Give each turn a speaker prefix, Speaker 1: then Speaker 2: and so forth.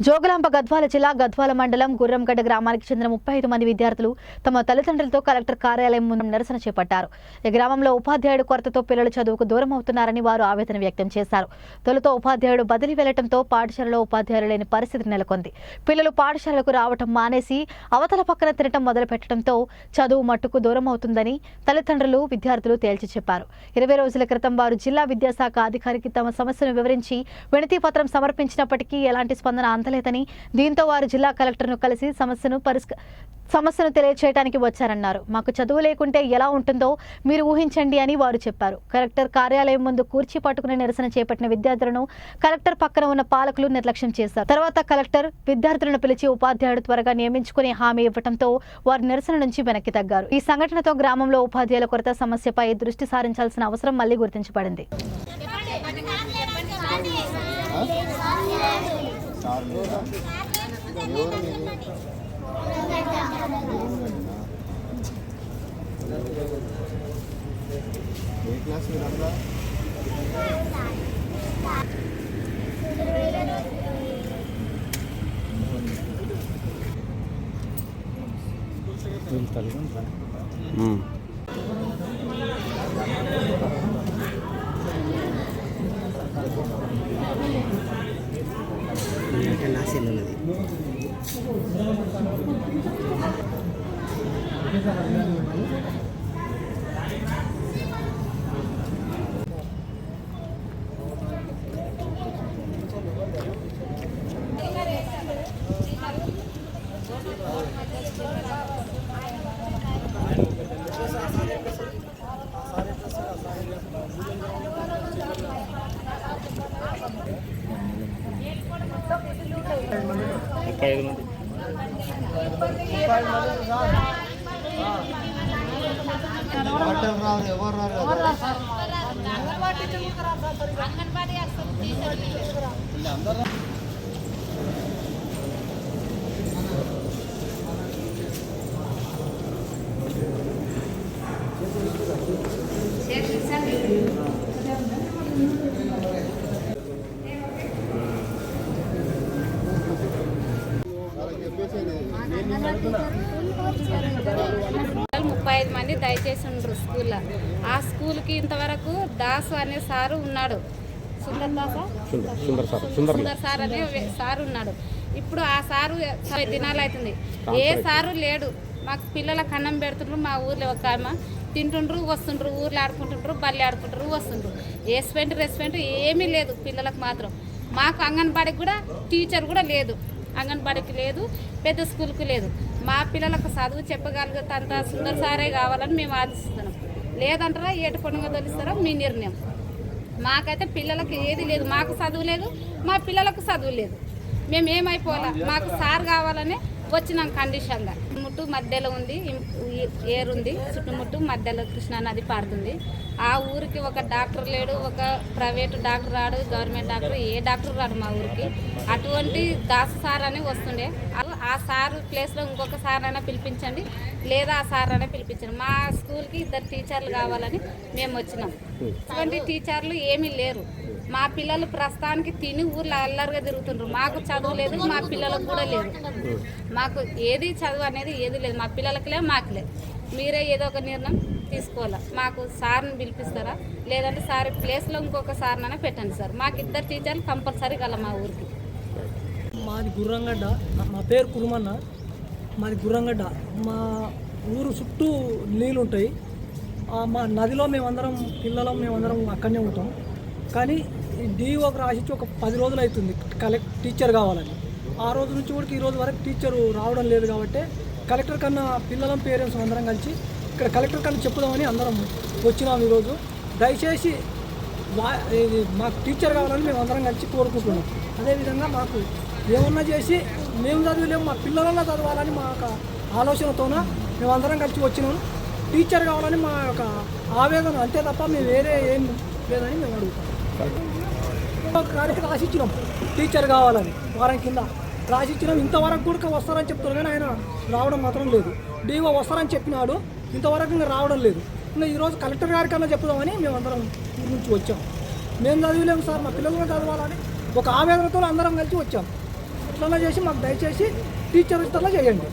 Speaker 1: జోగులాంబ గద్వాల జిల్లా గద్వాల మండలం గుర్రంగడ్డ గ్రామానికి చెందిన 35 మంది విద్యార్థులు తమ తల్లిదండ్రులతో కలెక్టర్ కార్యాలయం ముందు నిరసన చేపట్టారు. ఈ గ్రామంలో ఉపాధ్యాయుడు కొరతతో పిల్లలు చదువుకు దూరం అవుతున్నారని వారు ఆవేదన వ్యక్తం చేశారు. తొలుత ఉపాధ్యాయుడు బదిలీ వెళ్లడంతో పాఠశాలలో ఉపాధ్యాయులు లేని పరిస్థితి నెలకొంది. పిల్లలు పాఠశాలకు రావటం మానేసి అవతల పక్కన తినటం మొదలు పెట్టడంతో చదువు మట్టుకు దూరం అవుతుందని తల్లిదండ్రులు విద్యార్థులు తేల్చి చెప్పారు. 20 రోజుల క్రితం వారు జిల్లా విద్యాశాఖ అధికారికి తమ సమస్యను వివరించి వినతి పత్రం సమర్పించినప్పటికీ ఎలాంటి స్పందన లేదని దీంతో వారు జిల్లా కలెక్టర్ను కలిసి సమస్యను తెలియచేయడానికి వచ్చారన్నారు. మాకు చదువు లేకుంటే ఎలా ఉంటుందో మీరు ఊహించండి అని వారు చెప్పారు. కలెక్టర్ కార్యాలయం ముందు కూర్చి పట్టుకుని నిరసన చేపట్టిన విద్యార్థులను కలెక్టర్ పక్కన ఉన్న పాలకులు నిర్లక్ష్యం చేశారు. తర్వాత కలెక్టర్ విద్యార్థులను పిలిచి ఉపాధ్యాయుడు త్వరగా నియమించుకునే హామీ ఇవ్వడంతో వారు నిరసన నుంచి వెనక్కి తగ్గారు. ఈ సంఘటనతో గ్రామంలో ఉపాధ్యాయుల కొరత సమస్యపై దృష్టి సారించాల్సిన అవసరం మళ్లీ గుర్తించబడింది.
Speaker 2: ముప్పై మంది దయచేసి ఉండరు స్కూల్లో. ఆ స్కూల్కి ఇంతవరకు దాసు అనే సారు ఉన్నాడు, సుందర్ సార్ అనే సారు ఉన్నాడు. ఇప్పుడు ఆ సారు దినాలు అవుతుంది, ఏ సారు లేడు. మాకు పిల్లలకు అన్నం పెడుతుండ్రు. మా ఊర్లో ఒక ఆమె తింటుండ్రు వస్తుండ్రు, ఊర్లో ఆడుకుంటుండ్రు, బల్లి ఆడుకుంటారు వస్తుండ్రు. రెస్పెంట్ ఏమీ లేదు పిల్లలకు మాత్రం. మాకు అంగన్వాడికి కూడా టీచర్ కూడా లేదు, అంగన్వాడికి లేదు, పెద్ద స్కూల్కి లేదు. మా పిల్లలకు చదువు చెప్పగలిగేంత సుందర్ సారే కావాలని మేము ఆశిస్తున్నాం. లేదంటారా ఏటు పండుగ తొలిస్తారో మీ నిర్ణయం. మాకైతే పిల్లలకు ఏది లేదు, మాకు చదువు లేదు, మా పిల్లలకు చదువు లేదు. మేము ఏమైపోవాలా, మాకు సార్ కావాలని వచ్చినాం కండిషన్గా. చుట్టుముట్టు మధ్యలో ఉంది, ఏరుంది, చుట్టుముట్టు మధ్యలో కృష్ణానది పారుతుంది. ఆ ఊరికి ఒక డాక్టర్ లేడు, ఒక ప్రైవేటు డాక్టర్ రాడు, గవర్నమెంట్ డాక్టర్ ఏ డాక్టర్ రాడు మా ఊరికి. అటువంటి దాసు సార్ అని వస్తుండే. ఆ సార్ ప్లేస్లో ఇంకొక సార్ అయినా పిలిపించండి, లేదా ఆ సార్ అయినా పిలిపించండి. మా స్కూల్కి 2 టీచర్లు కావాలని మేము వచ్చినాం. అటువంటి టీచర్లు ఏమీ లేరు. మా పిల్లలు ప్రస్తుతానికి తిని ఊర్లో అల్లరిగా తిరుగుతుండ్రు. మాకు చదువు లేదు, మా పిల్లలకు కూడా లేదు. మాకు ఏది చదువు అనేది ఏది లేదు, మా పిల్లలకి లేదు, మాకు లేదు. మీరే ఏదో ఒక నిర్ణయం తీసుకోవాలా. మాకు సార్ని పిలిపిస్తారా, లేదంటే సార్ ప్లేస్లో ఇంకొక సార్నైనా పెట్టండి సార్. మాకు 2 టీచర్లు కంపల్సరీ గల మా ఊరికి.
Speaker 3: మాది గుర్రంగడ్డ, మా పేరు కురుమన్న, మాది గుర్రంగడ్డ. మా ఊరు చుట్టూ నీళ్ళు ఉంటాయి. మా నదిలో మేమందరం మేమందరం అక్కడనే ఉంటాం. కానీ డిఓకి రాసిచ్చి ఒక 10 రోజులు అవుతుంది టీచర్ కావాలని. ఆ రోజు నుంచి కూడా ఈ రోజు వరకు టీచరు రావడం లేదు. కాబట్టి కలెక్టర్ కన్నా పేరెంట్స్ అందరం కలిసి ఇక్కడ కలెక్టర్ కన్నా చెప్పుదామని అందరం వచ్చినాం ఈరోజు. దయచేసి మాకు టీచర్ కావాలని మేము అందరం కలిసి కోరుకుంటున్నాం. అదేవిధంగా మాకు ఏమన్నా చేసి మేము చదివలేము, మా పిల్లలన్నా చదవాలని మా యొక్క ఆలోచనతోన మేమందరం కలిసి వచ్చినాం. టీచర్ కావాలని మా యొక్క ఆవేదన అంతే తప్ప మేము వేరే ఏం లేదని మేము అడుగుతాం. కార్యక్రమం రాసిచ్చినాం టీచర్ కావాలని, వారం కింద రాసిచ్చినాం. ఇంతవరకు కూడా వస్తారని చెప్తారు కానీ ఆయన రావడం మాత్రం లేదు. డిఓ వస్తారని చెప్పినాడు, ఇంతవరకు ఇంకా రావడం లేదు. ఇంకా ఈరోజు కలెక్టర్ గారి కన్నా చెప్పుదామని మేమందరం ఊరి నుంచి వచ్చాం. మేము చదివలేము సార్, మా పిల్లలు చదవాలని ఒక ఆవేదనతో అందరం కలిసి వచ్చాం. ఎట్లన్నా చేసి మాకు దయచేసి టీచర్ ఇట్లా చేయండి.